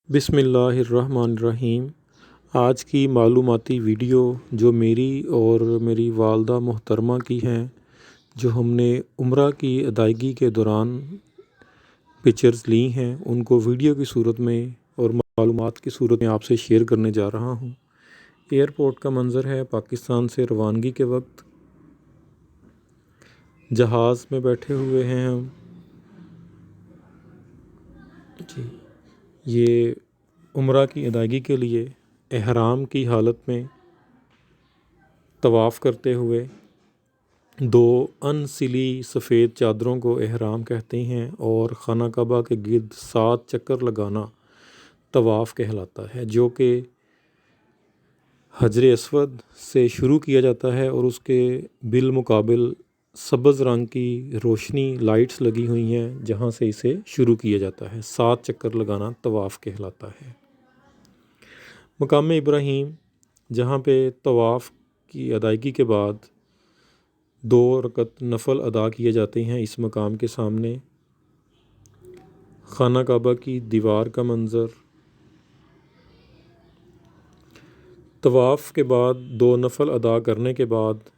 بسم اللہ الرحمن الرحیم۔ آج کی معلوماتی ویڈیو جو میری اور میری والدہ محترمہ کی ہیں، جو ہم نے عمرہ کی ادائیگی کے دوران پکچرز لی ہیں، ان کو ویڈیو کی صورت میں اور معلومات کی صورت میں آپ سے شیئر کرنے جا رہا ہوں۔ ایئرپورٹ کا منظر ہے پاکستان سے روانگی کے وقت۔ جہاز میں بیٹھے ہوئے ہیں ہم جی یہ عمرہ کی ادائیگی کے لیے احرام کی حالت میں طواف کرتے ہوئے دو سلی سفید چادروں کو احرام کہتے ہیں، اور خانہ کعبہ کے گرد 7 چکر لگانا طواف کہلاتا ہے، جو کہ حجر اسود سے شروع کیا جاتا ہے اور اس کے بالمقابل سبز رنگ کی روشنی لائٹس لگی ہوئی ہیں جہاں سے اسے شروع کیا جاتا ہے۔ 7 چکر لگانا طواف کہلاتا ہے۔ مقام ابراہیم، جہاں پہ طواف کی ادائیگی کے بعد 2 رکعت نفل ادا کیے جاتے ہیں، اس مقام کے سامنے خانہ کعبہ کی دیوار کا منظر۔ طواف کے بعد 2 نفل ادا کرنے کے بعد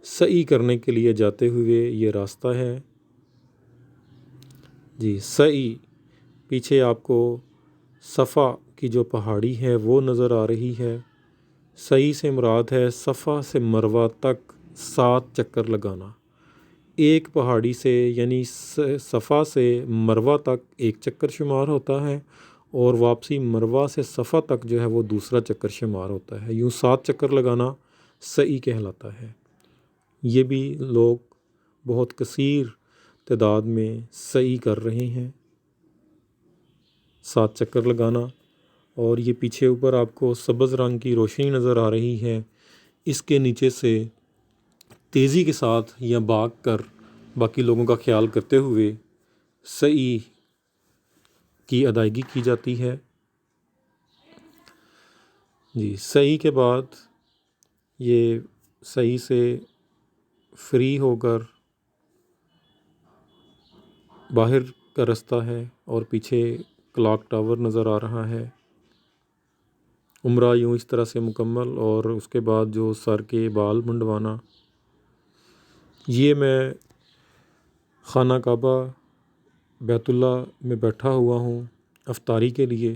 سعی کرنے کے لیے جاتے ہوئے یہ راستہ ہے جی سعی۔ پیچھے آپ کو صفا کی جو پہاڑی ہے وہ نظر آ رہی ہے۔ سعی سے مراد ہے صفا سے مروہ تک 7 چکر لگانا۔ ایک پہاڑی سے یعنی صفا سے مروہ تک 1 چکر شمار ہوتا ہے، اور واپسی مروہ سے صفا تک جو ہے وہ دوسرا چکر شمار ہوتا ہے۔ یوں 7 چکر لگانا سعی کہلاتا ہے۔ یہ بھی لوگ بہت کثیر تعداد میں سعی کر رہے ہیں، 7 چکر لگانا۔ اور یہ پیچھے اوپر آپ کو سبز رنگ کی روشنی نظر آ رہی ہے، اس کے نیچے سے تیزی کے ساتھ یا بھاگ کر باقی لوگوں کا خیال کرتے ہوئے سعی کی ادائیگی کی جاتی ہے جی۔ سعی کے بعد یہ سعی سے فری ہو کر باہر کا رستہ ہے، اور پیچھے کلاک ٹاور نظر آ رہا ہے۔ عمرہ یوں اس طرح سے مکمل، اور اس کے بعد جو سر کے بال منڈوانا۔ یہ میں خانہ کعبہ بیت اللہ میں بیٹھا ہوا ہوں افطاری کے لیے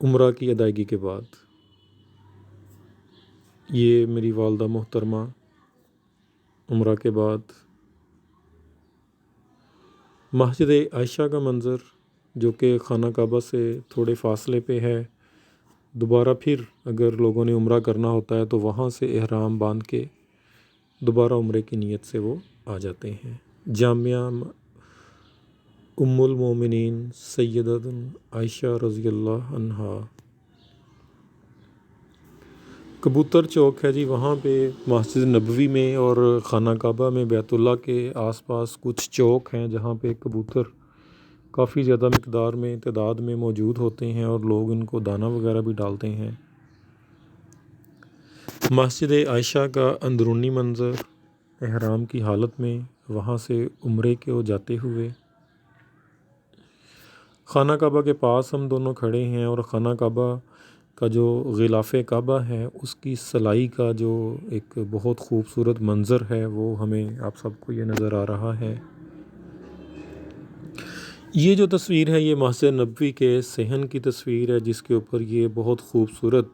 عمرہ کی ادائیگی کے بعد۔ یہ میری والدہ محترمہ عمرہ کے بعد مسجد عائشہ کا منظر، جو کہ خانہ کعبہ سے تھوڑے فاصلے پہ ہے۔ دوبارہ پھر اگر لوگوں نے عمرہ کرنا ہوتا ہے تو وہاں سے احرام باندھ کے دوبارہ عمرے کی نیت سے وہ آ جاتے ہیں۔ جامعہ ام المومنین سیدۃ عائشہ رضی اللہ عنہا۔ کبوتر چوک ہے جی، وہاں پہ مسجد نبوی میں اور خانہ کعبہ میں بیت اللہ کے آس پاس کچھ چوک ہیں جہاں پہ کبوتر کافی زیادہ مقدار میں تعداد میں موجود ہوتے ہیں، اور لوگ ان کو دانہ وغیرہ بھی ڈالتے ہیں۔ مسجد عائشہ کا اندرونی منظر احرام کی حالت میں، وہاں سے عمرے کو جاتے ہوئے۔ خانہ کعبہ کے پاس ہم دونوں کھڑے ہیں، اور خانہ کعبہ کا جو غلاف کعبہ ہے اس کی سلائی کا جو ایک بہت خوبصورت منظر ہے وہ ہمیں آپ سب کو یہ نظر آ رہا ہے۔ یہ جو تصویر ہے یہ مسجد نبوی کے صحن کی تصویر ہے، جس کے اوپر یہ بہت خوبصورت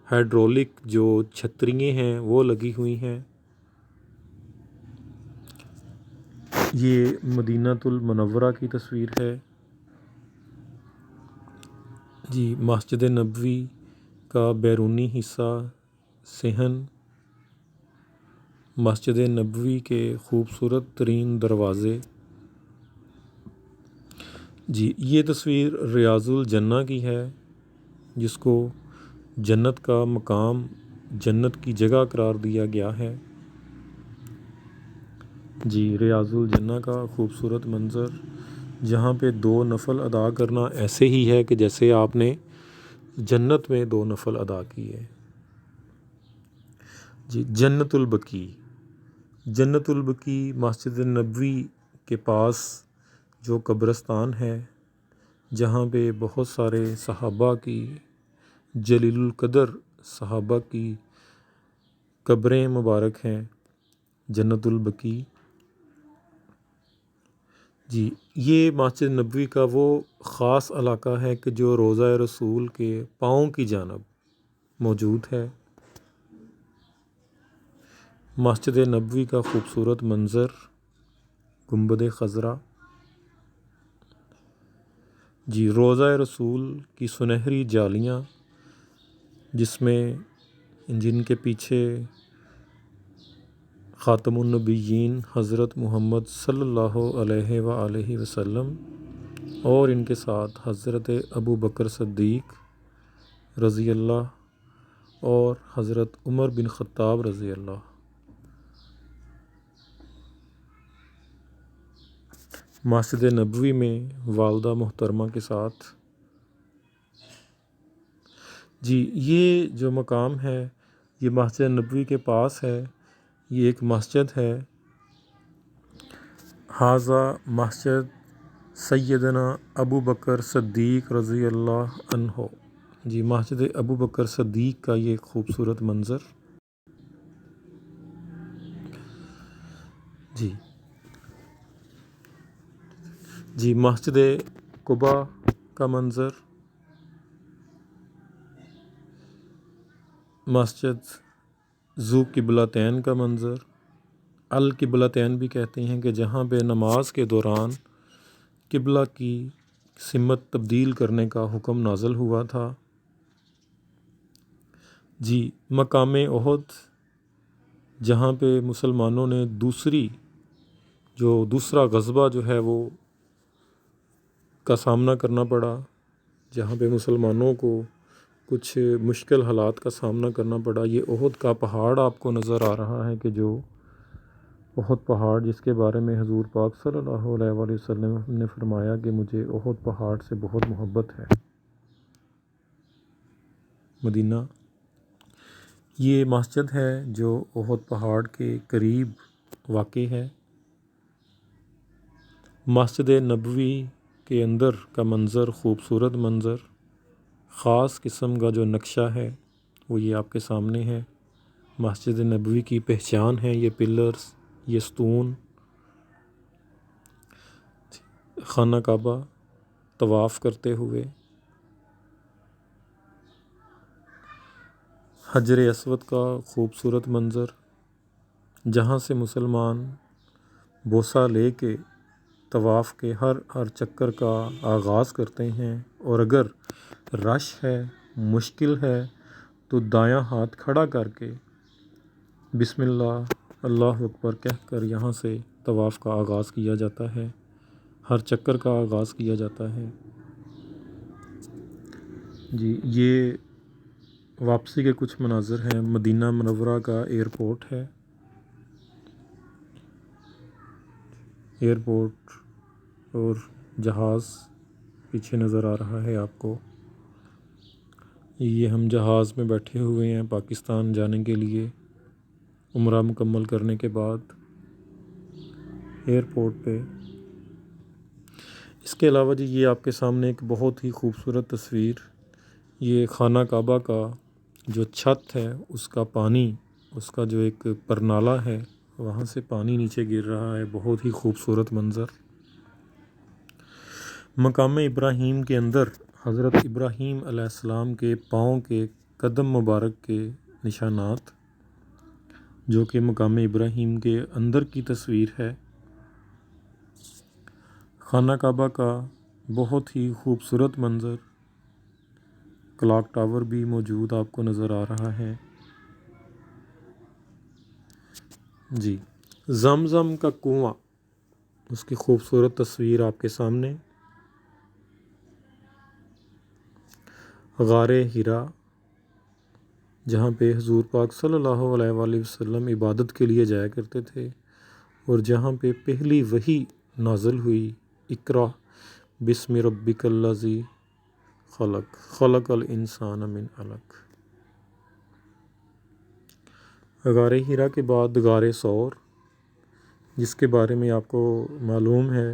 ہائیڈرولک جو چھتریاں ہیں وہ لگی ہوئی ہیں۔ یہ مدینہ المنورہ کی تصویر ہے جی۔ مسجد نبوی کا بیرونی حصہ، صحن، مسجد نبوی کے خوبصورت ترین دروازے جی۔ یہ تصویر ریاض الجنہ کی ہے، جس کو جنت کا مقام، جنت کی جگہ قرار دیا گیا ہے جی۔ ریاض الجنہ کا خوبصورت منظر، جہاں پہ 2 نفل ادا کرنا ایسے ہی ہے کہ جیسے آپ نے جنت میں 2 نفل ادا کیے جی۔ جنت البقیع، جنت البقیع مسجد نبوی کے پاس جو قبرستان ہے، جہاں پہ بہت سارے صحابہ کی، جلیل القدر صحابہ کی قبریں مبارک ہیں، جنت البقیع۔ جی، یہ مسجد نبوی کا وہ خاص علاقہ ہے کہ جو روضہ رسول کے پاؤں کی جانب موجود ہے۔ مسجد نبوی کا خوبصورت منظر، گنبد خضرا۔ جی، روضہ رسول کی سنہری جالیاں جس میں، جن کے پیچھے خاتم النبیین حضرت محمد صلی اللہ علیہ وآلہ وسلم اور ان کے ساتھ حضرت ابو بکر صدیق رضی اللہ اور حضرت عمر بن خطاب رضی اللہ۔ مسجد نبوی میں والدہ محترمہ کے ساتھ۔ جی، یہ جو مقام ہے یہ مسجد نبوی کے پاس ہے، یہ ایک مسجد ہے، ھذا مسجد سیدنا ابو بکر صدیق رضی اللہ عنہ۔ جی، مسجد ابو بکر صدیق کا یہ خوبصورت منظر۔ جی، مسجد قباء کا منظر، مسجد ذو قبلتین کا منظر، القبلتین بھی کہتے ہیں کہ جہاں پہ نماز کے دوران قبلہ کی سمت تبدیل کرنے کا حکم نازل ہوا تھا۔ جی، مقام احد جہاں پہ مسلمانوں نے دوسرا غزوہ جو ہے وہ کا سامنا کرنا پڑا، جہاں پہ مسلمانوں کو کچھ مشکل حالات کا سامنا کرنا پڑا۔ یہ احد کا پہاڑ آپ کو نظر آ رہا ہے کہ جو احد پہاڑ جس کے بارے میں حضور پاک صلی اللہ علیہ وآلہ وسلم نے فرمایا کہ مجھے احد پہاڑ سے بہت محبت ہے۔ مدینہ، یہ مسجد ہے جو احد پہاڑ کے قریب واقع ہے۔ مسجد نبوی کے اندر کا منظر، خوبصورت منظر، خاص قسم کا جو نقشہ ہے وہ یہ آپ کے سامنے ہے۔ مسجد نبوی کی پہچان ہے یہ پلرز، یہ ستون۔ خانہ کعبہ طواف کرتے ہوئے، حجر اسود کا خوبصورت منظر جہاں سے مسلمان بوسہ لے کے طواف کے ہر چکر کا آغاز کرتے ہیں، اور اگر رش ہے، مشکل ہے تو دایاں ہاتھ کھڑا کر کے بسم اللہ اللہ اکبر کہہ کر یہاں سے طواف کا آغاز کیا جاتا ہے، ہر چکر کا آغاز کیا جاتا ہے۔ جی، یہ واپسی کے کچھ مناظر ہیں۔ مدینہ منورہ کا ایئرپورٹ ہے، ایئرپورٹ اور جہاز پیچھے نظر آ رہا ہے آپ کو۔ یہ ہم جہاز میں بیٹھے ہوئے ہیں پاکستان جانے کے لیے، عمرہ مکمل کرنے کے بعد ایئرپورٹ پہ۔ اس کے علاوہ جی یہ آپ کے سامنے ایک بہت ہی خوبصورت تصویر، یہ خانہ کعبہ کا جو چھت ہے اس کا پانی، اس کا جو ایک پرنالہ ہے وہاں سے پانی نیچے گر رہا ہے، بہت ہی خوبصورت منظر۔ مقام ابراہیم کے اندر حضرت ابراہیم علیہ السلام کے پاؤں کے قدم مبارک کے نشانات، جو کہ مقام ابراہیم کے اندر کی تصویر ہے۔ خانہ کعبہ کا بہت ہی خوبصورت منظر، کلاک ٹاور بھی موجود آپ کو نظر آ رہا ہے۔ جی، زمزم کا کنواں، اس کی خوبصورت تصویر آپ کے سامنے۔ غار حرا جہاں پہ حضور پاک صلی اللہ علیہ وآلہ وسلم عبادت کے لیے جایا کرتے تھے، اور جہاں پہ پہلی وحی نازل ہوئی، اقرأ بسم ربک الذی خلق، خلق الانسان من علق۔ غار حرا کے بعد غار ثور، جس کے بارے میں آپ کو معلوم ہے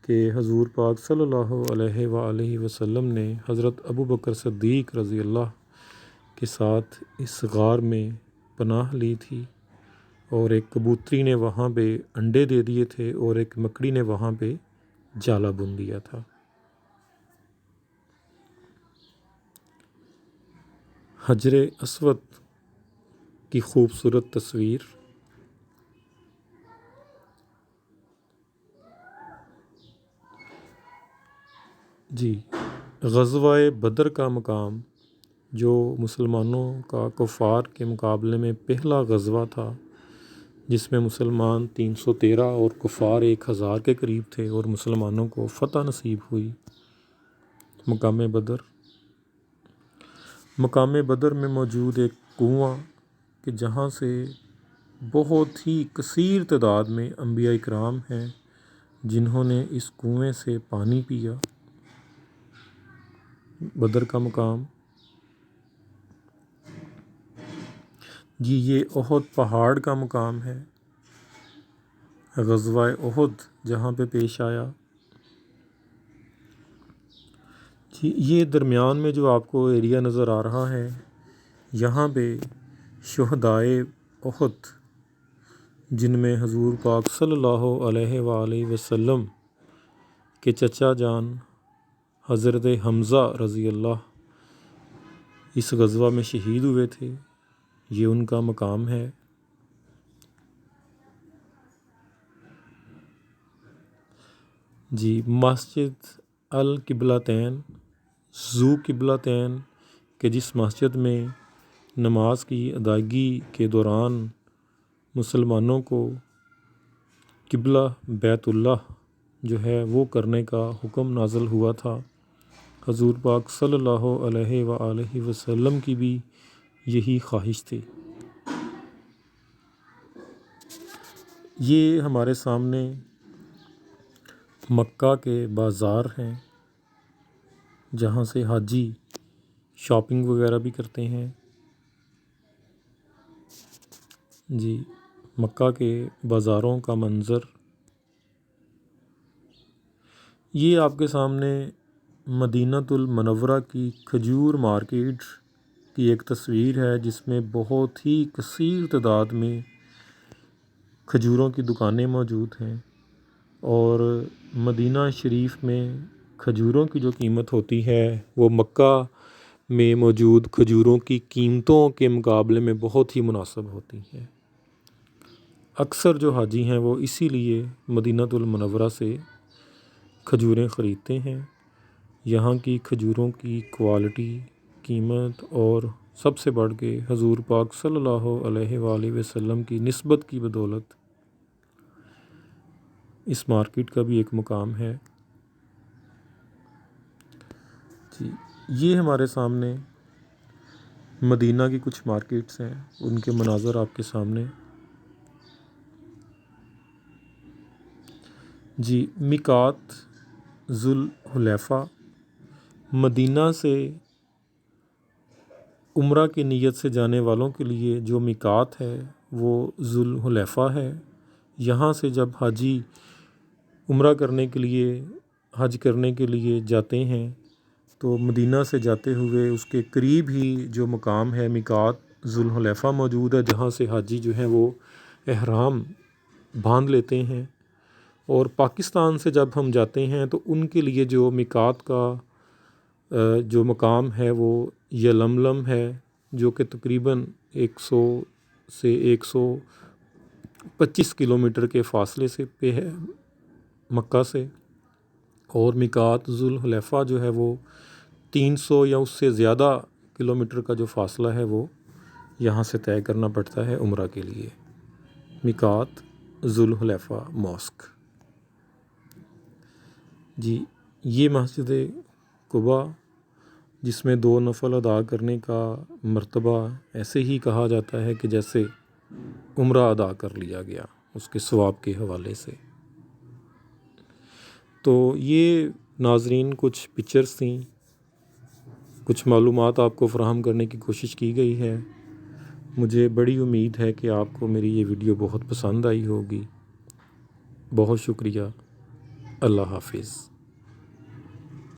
کہ حضور پاک صلی اللہ علیہ وآلہ وسلم نے حضرت ابو بکر صدیق رضی اللہ کے ساتھ اس غار میں پناہ لی تھی، اور ایک کبوتری نے وہاں پہ انڈے دے دیے تھے اور ایک مکڑی نے وہاں پہ جالا بن دیا تھا۔ حجر اسود کی خوبصورت تصویر۔ جی، غزوہ بدر کا مقام جو مسلمانوں کا کفار کے مقابلے میں پہلا غزوہ تھا، جس میں مسلمان 313 اور کفار 1000 کے قریب تھے، اور مسلمانوں کو فتح نصیب ہوئی۔ مقام بدر میں موجود ایک کنواں کہ جہاں سے بہت ہی کثیر تعداد میں انبیاء اکرام ہیں جنہوں نے اس کنویں سے پانی پیا۔ بدر کا مقام جی، یہ احد پہاڑ کا مقام ہے، غزوہ احد جہاں پہ پیش آیا۔ جی، یہ درمیان میں جو آپ کو ایریا نظر آ رہا ہے، یہاں پہ شہدائے احد، جن میں حضور پاک صلی اللہ علیہ وآلہ وسلم کے چچا جان حضرت حمزہ رضی اللہ اس غزوہ میں شہید ہوئے تھے، یہ ان کا مقام ہے۔ جی، مسجد القبلتین، ذو قبلتین، کہ جس مسجد میں نماز کی ادائیگی کے دوران مسلمانوں کو قبلہ بیت اللہ جو ہے وہ کرنے کا حکم نازل ہوا تھا۔ حضور پاک صلی اللہ علیہ وآلہ وسلم کی بھی یہی خواہش تھی۔ یہ ہمارے سامنے مکہ کے بازار ہیں جہاں سے حاجی شاپنگ وغیرہ بھی کرتے ہیں۔ جی، مکہ کے بازاروں کا منظر۔ یہ آپ کے سامنے مدینۃ المنورہ کی کھجور مارکیٹ کی ایک تصویر ہے، جس میں بہت ہی کثیر تعداد میں کھجوروں کی دکانیں موجود ہیں، اور مدینہ شریف میں کھجوروں کی جو قیمت ہوتی ہے وہ مکہ میں موجود کھجوروں کی قیمتوں کے مقابلے میں بہت ہی مناسب ہوتی ہے۔ اکثر جو حاجی ہیں وہ اسی لیے مدینۃ المنورہ سے کھجوریں خریدتے ہیں۔ یہاں کی کھجوروں کی کوالٹی، قیمت اور سب سے بڑھ کے حضور پاک صلی اللہ علیہ وآلہ وسلم کی نسبت کی بدولت اس مارکیٹ کا بھی ایک مقام ہے۔ جی، یہ ہمارے سامنے مدینہ کی کچھ مارکیٹس ہیں، ان کے مناظر آپ کے سامنے۔ جی، میقات ذو الحلیفہ، مدینہ سے عمرہ کی نیت سے جانے والوں کے لیے جو میقات ہے وہ ذو الحلیفہ ہے۔ یہاں سے جب حاجی عمرہ کرنے کے لیے، حج کرنے کے لیے جاتے ہیں تو مدینہ سے جاتے ہوئے اس کے قریب ہی جو مقام ہے میقات ذو الحلیفہ موجود ہے، جہاں سے حاجی جو ہیں وہ احرام باندھ لیتے ہیں۔ اور پاکستان سے جب ہم جاتے ہیں تو ان کے لیے جو میقات کا جو مقام ہے وہ یلملم ہے، جو کہ تقریباً 100 سے 125 کلومیٹر کے فاصلے سے پہ ہے مکہ سے، اور میقات ذو الحلیفہ جو ہے وہ 300 یا اس سے زیادہ کلومیٹر کا جو فاصلہ ہے وہ یہاں سے طے کرنا پڑتا ہے عمرہ کے لیے۔ میقات ذو الحلیفہ ماسک۔ جی، یہ مسجد قباء، جس میں 2 نفل ادا کرنے کا مرتبہ ایسے ہی کہا جاتا ہے کہ جیسے عمرہ ادا کر لیا گیا، اس کے ثواب کے حوالے سے۔ تو یہ ناظرین کچھ پکچرز تھیں، کچھ معلومات آپ کو فراہم کرنے کی کوشش کی گئی ہے۔ مجھے بڑی امید ہے کہ آپ کو میری یہ ویڈیو بہت پسند آئی ہوگی۔ بہت شکریہ۔ اللہ حافظ۔